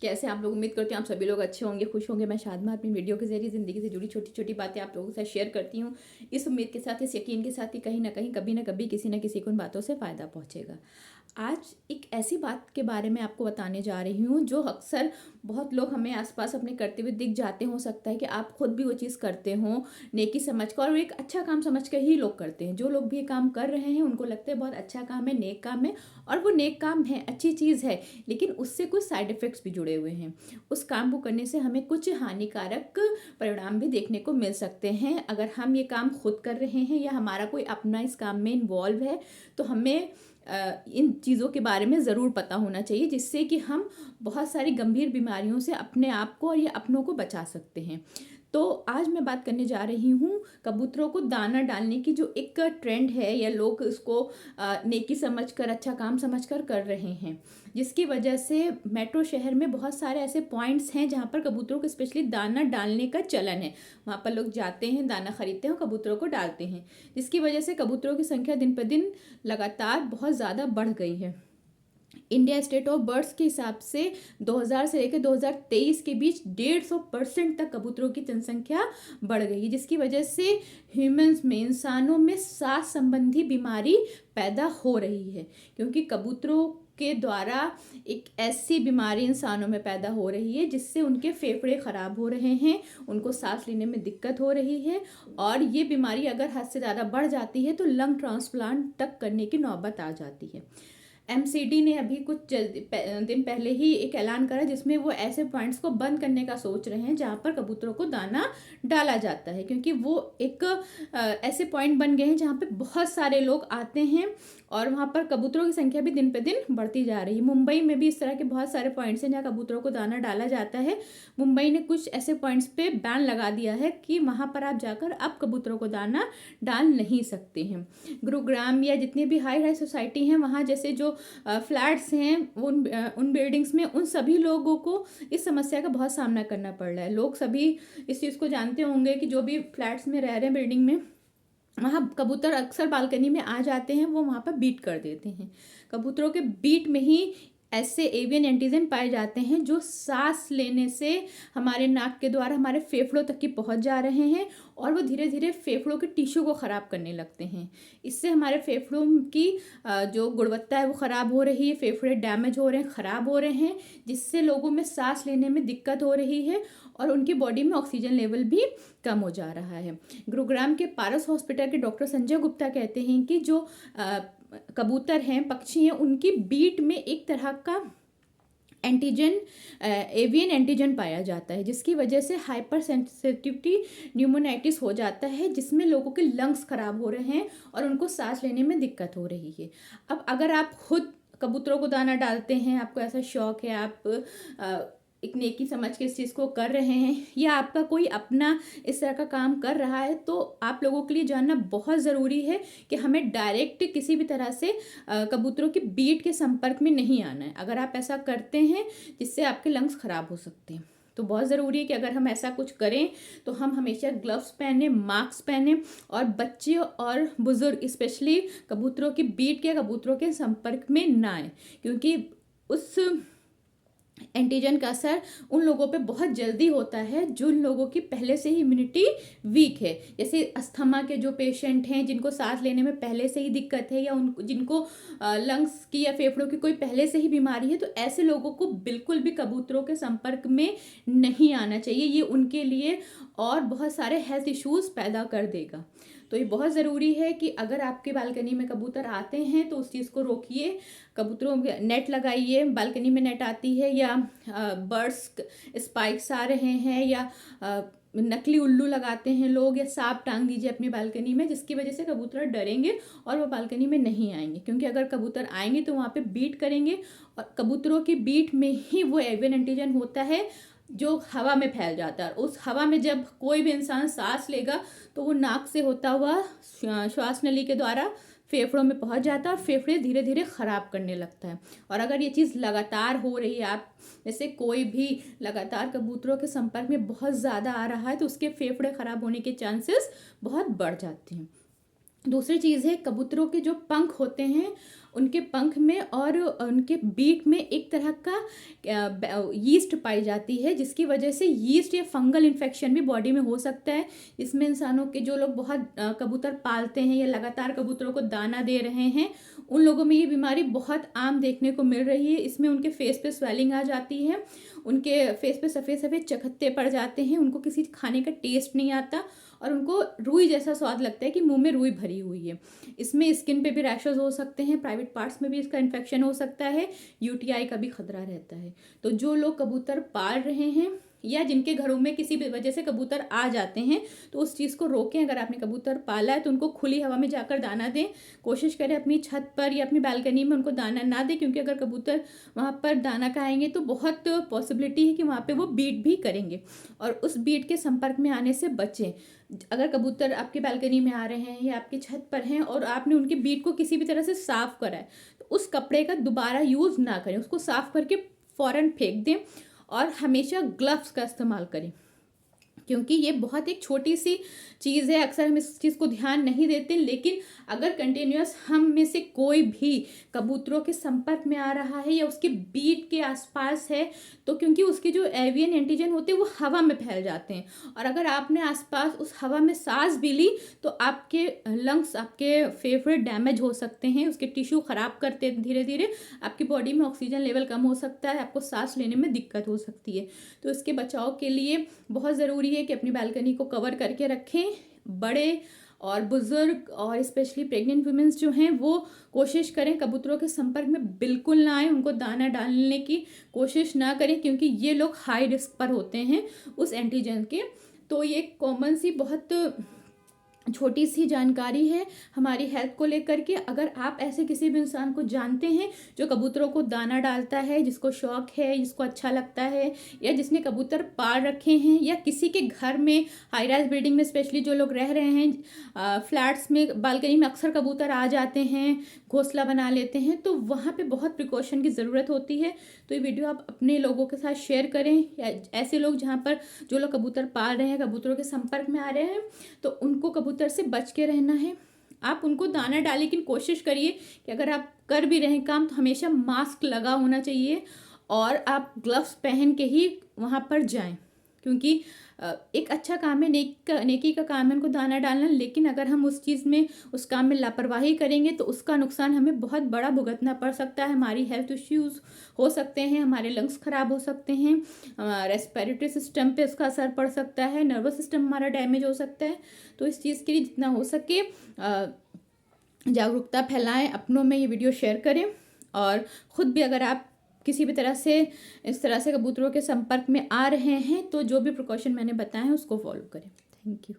कैसे आप लोग, उम्मीद करती हूँ आप सभी लोग अच्छे होंगे, खुश होंगे। मैं शादमा अपनी वीडियो के जरिए ज़िंदगी से जुड़ी छोटी छोटी बातें आप लोगों के साथ शेयर करती हूँ, इस उम्मीद के साथ, इस यकीन के साथ कि कहीं ना कहीं, कभी ना कभी, किसी न किसी को उन बातों से फ़ायदा पहुँचेगा। आज एक ऐसी बात के बारे में आपको बताने जा रही हूँ जो अक्सर बहुत लोग हमें आसपास अपने करते हुए दिख जाते, हो सकता है कि आप खुद भी वो चीज़ करते हो नेकी समझ कर, और एक अच्छा काम समझ कर ही लोग करते हैं। जो लोग भी ये काम कर रहे हैं उनको लगता है बहुत अच्छा काम है, नेक काम है, और वो नेक काम है, अच्छी चीज़ है, लेकिन उससे कुछ साइड इफ़ेक्ट्स भी जुड़े हुए हैं। उस काम को करने से हमें कुछ हानिकारक परिणाम भी देखने को मिल सकते हैं। अगर हम ये काम खुद कर रहे हैं या हमारा कोई अपना इस काम में इन्वॉल्व है, तो हमें इन चीज़ों के बारे में ज़रूर पता होना चाहिए, जिससे कि हम बहुत सारी गंभीर बीमारियों से अपने आप को और या अपनों को बचा सकते हैं। तो आज मैं बात करने जा रही हूँ कबूतरों को दाना डालने की, जो एक ट्रेंड है या लोग इसको नेकी समझकर, अच्छा काम समझकर कर रहे हैं, जिसकी वजह से मेट्रो शहर में बहुत सारे ऐसे पॉइंट्स हैं जहाँ पर कबूतरों को स्पेशली दाना डालने का चलन है। वहाँ पर लोग जाते हैं, दाना खरीदते हैं और कबूतरों को डालते हैं, जिसकी वजह से कबूतरों की संख्या दिन पर दिन लगातार बहुत ज़्यादा बढ़ गई है। इंडिया स्टेट ऑफ बर्ड्स के हिसाब से 2000 से लेकर 2023 के बीच 150% तक कबूतरों की जनसंख्या बढ़ गई है, जिसकी वजह से ह्यूमंस में, इंसानों में सांस संबंधी बीमारी पैदा हो रही है। क्योंकि कबूतरों के द्वारा एक ऐसी बीमारी इंसानों में पैदा हो रही है जिससे उनके फेफड़े ख़राब हो रहे हैं, उनको सांस लेने में दिक्कत हो रही है, और ये बीमारी अगर हद से ज़्यादा बढ़ जाती है तो लंग ट्रांसप्लांट तक करने की नौबत आ जाती है। एमसीडी ने अभी कुछ दिन पहले ही एक ऐलान करा जिसमें वो ऐसे पॉइंट्स को बंद करने का सोच रहे हैं जहाँ पर कबूतरों को दाना डाला जाता है, क्योंकि वो एक ऐसे पॉइंट बन गए हैं जहाँ पे बहुत सारे लोग आते हैं और वहाँ पर कबूतरों की संख्या भी दिन पे दिन बढ़ती जा रही है। मुंबई में भी इस तरह के बहुत सारे पॉइंट्स हैं जहाँ कबूतरों को दाना डाला जाता है। मुंबई ने कुछ ऐसे पॉइंट्स पे बैन लगा दिया है कि वहाँ पर आप जाकर अब कबूतरों को दाना डाल नहीं सकते हैं। गुरुग्राम या जितनी भी हाई हाई सोसाइटी हैं, वहाँ जैसे जो फ्लैट्स हैं, उन बिल्डिंग्स में उन सभी लोगों को इस समस्या का बहुत सामना करना पड़ रहा है। लोग सभी इस चीज़ को जानते होंगे कि जो भी फ्लैट्स में रह रहे हैं, बिल्डिंग में, वहाँ कबूतर अक्सर बालकनी में आ जाते हैं, वो वहाँ पर बीट कर देते हैं। कबूतरों के बीट में ही ऐसे एवियन एंटीजन पाए जाते हैं जो सांस लेने से हमारे नाक के द्वारा हमारे फेफड़ों तक की पहुँच जा रहे हैं, और वो धीरे धीरे फेफड़ों के टिश्यू को ख़राब करने लगते हैं। इससे हमारे फेफड़ों की जो गुणवत्ता है वो ख़राब हो रही है, फेफड़े डैमेज हो रहे हैं, ख़राब हो रहे हैं, जिससे लोगों में सांस लेने में दिक्कत हो रही है और उनकी बॉडी में ऑक्सीजन लेवल भी कम हो जा रहा है। गुरुग्राम के पारस हॉस्पिटल के डॉक्टर संजय गुप्ता कहते हैं कि जो कबूतर हैं, पक्षी हैं, उनकी बीट में एक तरह का एंटीजन, एवियन एंटीजन पाया जाता है, जिसकी वजह से हाइपर सेंसिटिविटी न्यूमोनाइटिस हो जाता है, जिसमें लोगों के लंग्स खराब हो रहे हैं और उनको सांस लेने में दिक्कत हो रही है। अब अगर आप खुद कबूतरों को दाना डालते हैं, आपको ऐसा शौक है, आप एक नेकी समझ के इस चीज़ को कर रहे हैं, या आपका कोई अपना इस तरह का काम कर रहा है, तो आप लोगों के लिए जानना बहुत ज़रूरी है कि हमें डायरेक्ट किसी भी तरह से कबूतरों की बीट के संपर्क में नहीं आना है। अगर आप ऐसा करते हैं जिससे आपके लंग्स ख़राब हो सकते हैं, तो बहुत ज़रूरी है कि अगर हम ऐसा कुछ करें तो हम हमेशा ग्लव्स पहने, मास्क पहने, और बच्चे और बुज़ुर्ग स्पेशली कबूतरों की बीट के, कबूतरों के संपर्क में ना आए, क्योंकि उस एंटीजन का असर उन लोगों पे बहुत जल्दी होता है जिन लोगों की पहले से ही इम्यूनिटी वीक है। जैसे अस्थमा के जो पेशेंट हैं, जिनको सांस लेने में पहले से ही दिक्कत है, या उन जिनको लंग्स की या फेफड़ों की कोई पहले से ही बीमारी है, तो ऐसे लोगों को बिल्कुल भी कबूतरों के संपर्क में नहीं आना चाहिए। ये उनके लिए और बहुत सारे हेल्थ इश्यूज़ पैदा कर देगा। तो ये बहुत ज़रूरी है कि अगर आपके बालकनी में कबूतर आते हैं तो उस चीज़ को रोकिए। कबूतरों में नेट लगाइए, बालकनी में नेट आती है, या बर्ड्स स्पाइक्स आ रहे हैं, या नकली उल्लू लगाते हैं लोग, या सांप टांग दीजिए अपनी बालकनी में, जिसकी वजह से कबूतर डरेंगे और वो बालकनी में नहीं आएंगे। क्योंकि अगर कबूतर आएंगे तो वहाँ पे बीट करेंगे, और कबूतरों की बीट में ही वो एवियन एंटीजन होता है जो हवा में फैल जाता है। उस हवा में जब कोई भी इंसान सांस लेगा तो वो नाक से होता हुआ श्वास नली के द्वारा फेफड़ों में पहुंच जाता है, और फेफड़े धीरे धीरे ख़राब करने लगता है। और अगर ये चीज़ लगातार हो रही है, आप जैसे कोई भी लगातार कबूतरों के संपर्क में बहुत ज़्यादा आ रहा है, तो उसके फेफड़े ख़राब होने के चांसेस बहुत बढ़ जाते हैं। दूसरी चीज़ है, कबूतरों के जो पंख होते हैं उनके पंख में और उनके बीक में एक तरह का यीस्ट पाई जाती है, जिसकी वजह से यीस्ट या फंगल इन्फेक्शन भी बॉडी में हो सकता है। इसमें इंसानों के जो लोग बहुत कबूतर पालते हैं या लगातार कबूतरों को दाना दे रहे हैं, उन लोगों में ये बीमारी बहुत आम देखने को मिल रही है। इसमें उनके फेस पे स्वेलिंग आ जाती है, उनके फेस पे सफ़ेद सफ़ेद चकत्ते पड़ जाते हैं, उनको किसी खाने का टेस्ट नहीं आता और उनको रुई जैसा स्वाद लगता है कि मुंह में रुई भरी हुई है। इसमें स्किन पे भी रैशेस हो सकते हैं, प्राइवेट पार्ट्स में भी इसका इन्फेक्शन हो सकता है, यूटीआई का भी खतरा रहता है। तो जो लोग कबूतर पाल रहे हैं या जिनके घरों में किसी भी वजह से कबूतर आ जाते हैं, तो उस चीज़ को रोकें। अगर आपने कबूतर पाला है तो उनको खुली हवा में जाकर दाना दें। कोशिश करें अपनी छत पर या अपनी बालकनी में उनको दाना ना दें, क्योंकि अगर कबूतर वहाँ पर दाना खाएंगे तो बहुत पॉसिबिलिटी है कि वहाँ पे वो बीट भी करेंगे, और उस बीट के संपर्क में आने से बचें। अगर कबूतर आपकी बालकनी में आ रहे हैं या आपकी छत पर हैं और आपने उनके बीट को किसी भी तरह से साफ़ करा है, तो उस कपड़े का दोबारा यूज़ ना करें, उसको साफ़ करके फ़ौरन फेंक दें और हमेशा ग्लव्स का इस्तेमाल करें, क्योंकि ये बहुत एक छोटी सी चीज़ है। अक्सर हम इस चीज़ को ध्यान नहीं देते, लेकिन अगर कंटिन्यूअस हम में से कोई भी कबूतरों के संपर्क में आ रहा है या उसके बीट के आसपास है, तो क्योंकि उसके जो एवियन एंटीजन होते हैं वो हवा में फैल जाते हैं, और अगर आपने आसपास उस हवा में सांस भी ली तो आपके लंग्स, आपके फेफड़े डैमेज हो सकते हैं, उसके टिश्यू ख़राब करते धीरे धीरे आपकी बॉडी में ऑक्सीजन लेवल कम हो सकता है, आपको सांस लेने में दिक्कत हो सकती है। तो इसके बचाव के लिए बहुत ज़रूरी है कि अपनी बालकनी को कवर करके रखें। बड़े और बुज़ुर्ग और स्पेशली प्रेग्नेंट वुमेन्स जो हैं वो कोशिश करें कबूतरों के संपर्क में बिल्कुल ना आए, उनको दाना डालने की कोशिश ना करें, क्योंकि ये लोग हाई रिस्क पर होते हैं उस एंटीजन के। तो ये कॉमन सी बहुत छोटी सी जानकारी है हमारी हेल्थ को लेकर के। अगर आप ऐसे किसी भी इंसान को जानते हैं जो कबूतरों को दाना डालता है, जिसको शौक है, जिसको अच्छा लगता है, या जिसने कबूतर पाल रखे हैं, या किसी के घर में हाई राइज बिल्डिंग में स्पेशली जो लोग रह रहे हैं, फ्लैट्स में बालकनी में अक्सर कबूतर आ जाते हैं, घोंसला बना लेते हैं, तो वहाँ पे बहुत प्रिकॉशन की ज़रूरत होती है। तो ये वीडियो आप अपने लोगों के साथ शेयर करें, या ऐसे लोग जहाँ पर जो लोग कबूतर पाल रहे हैं, कबूतरों के संपर्क में आ रहे हैं, तो उनको कबूतर से बच के रहना है। आप उनको दाना डालें, लेकिन कोशिश करिए कि अगर आप कर भी रहे हैं काम तो हमेशा मास्क लगा होना चाहिए और आप ग्लव्स पहन के ही वहाँ पर जाएं, क्योंकि एक अच्छा काम है, नेकी का काम है उनको दाना डालना। लेकिन अगर हम उस चीज़ में, उस काम में लापरवाही करेंगे तो उसका नुकसान हमें बहुत बड़ा भुगतना पड़ सकता है। हमारी हेल्थ इश्यूज़ हो सकते हैं, हमारे लंग्स ख़राब हो सकते हैं, रेस्पिरेटरी सिस्टम पे उसका असर पड़ सकता है, नर्वस सिस्टम हमारा डैमेज हो सकता है। तो इस चीज़ के लिए जितना हो सके जागरूकता फैलाएं, अपनों में ये वीडियो शेयर करें, और ख़ुद भी अगर आप किसी भी तरह से इस तरह से कबूतरों के संपर्क में आ रहे हैं तो जो भी प्रिकॉशन मैंने बताए हैं उसको फॉलो करें। Thank you.